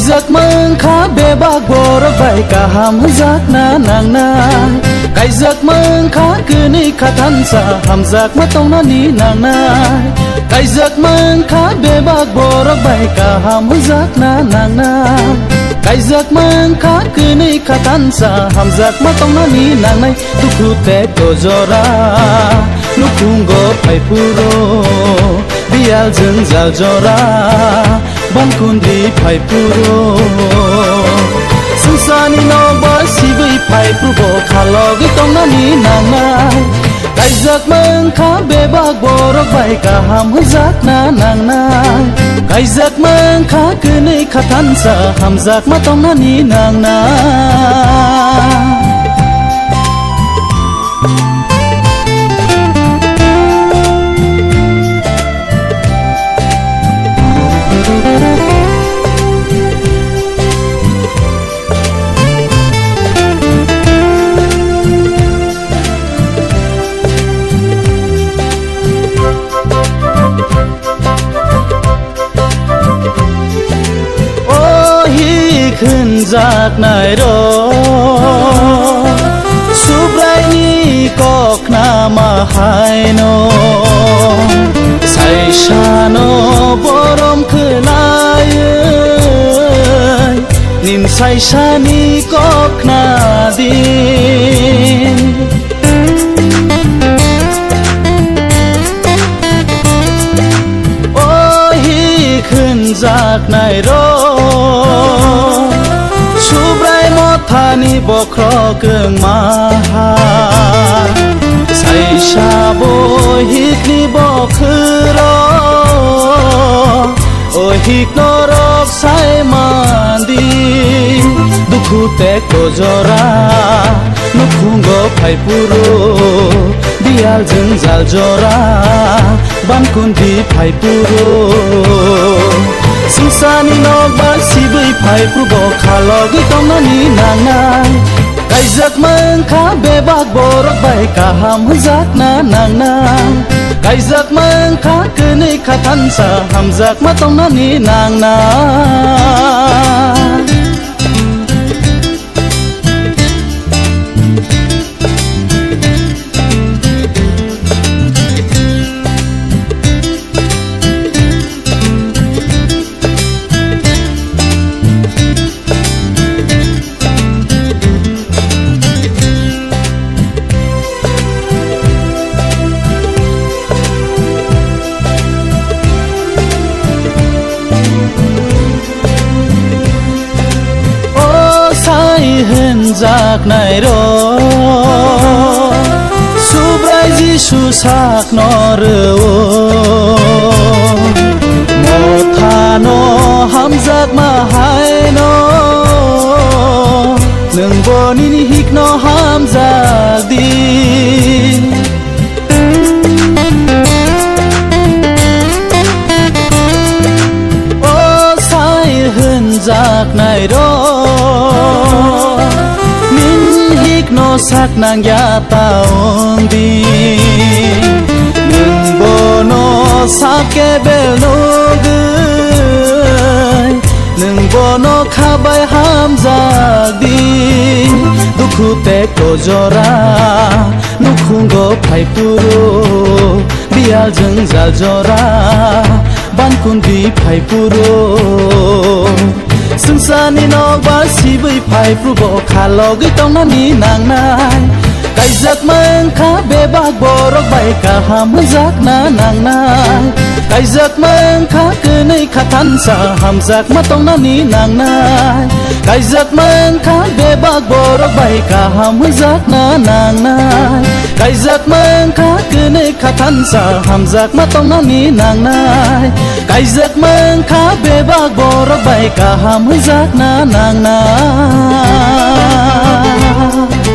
giấc mơ khá bê bác bồ rắc vậy cả hàm giác na nàng na cái giấc mơ khá cứ ni khá thân sa hàm giác mất tông na ni nàng na cái giấc mơ khá bê bác bồ rắc vậy cả hàm giác na nàng na cái giấc mơ khá cứ ni khá thân sa hàm giác mất tông na ni nàng này tu khu te to jora nu khung go phai puro bial jeng zal jora ban kun di phai puro susani no ba si vi phai puro khalo gi tong na ni nang na cái giấc mơ khá bê bác bồ rắc vậy cả hàm giác na nàng na cái giấc mơ khá cứ ni khá thân sa hàm giác mất tông na ni nàng naขึ้นจากไหนรอสุบไรนี้ก็ขนามาหายโนใส่ชาโนบรมคือลายนิมใส่ชานี้ก็ขนาดีโอ้ยขึ้นจากไหนรอธานีบอกครอเกิงมาหาใส่ชาโบฮิกนี่บอกคือรอโอฮิกนรกใส่มันดีดุคูเตกโตจอรานุคุงก็ไพปูโรดิอัลจึงจัลจอราบันคุนดีไพปูโรสุสานีนอกบ้านสิบไพปูโรขาลอกิตองนานีนางนายไก่จักมังข้าเบบากบรกใบกะหามจักนานางนายไก่จักมังข้าคืนในข้าทันสาหามจักมาตองนานีนางนายเห็นจากไหนรอสุบไรจิสุสักนอเรือโมทานอหามจากมาหายนอหนึ่งบนินิฮิกนอหามจากดีโอ้สายเห็นจากไหนรอสักนางยาตาองดีหนึ่งโบโนสักแกเบลโนกุยหนึ่งโบโนข้าใบห้ามจากดีดุคูเตกโตจอรานุคุงก็ไพปูโรบิอาจึงจัลจอราบันคุนดีไพปูโรสุนสานีนอกบ้านสิบไพปูโรขาลอกิตองนานีนางนายไก่จักมังข้าเบบากบรกใบกะหามจักนานางนายไก่จักมังข้าคืนในข้าทันสาหามจักมาตองนานีนางนายไก่จักมังข้าเบบากบรกใบกะหามจักนานางนายไก่จักมังข้าคืนในข้าทันสาหามจักมาตองนานีนางนายไก่จักมังข้าเบบากบรกใบกะหามจักนานางนาย